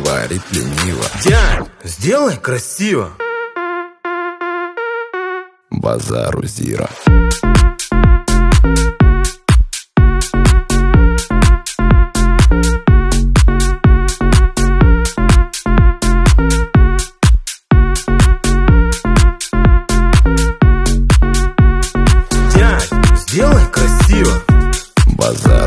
говорит лениво. Дядь, сделай красиво. Базару Зира. Дядь, сделай красиво. Базар.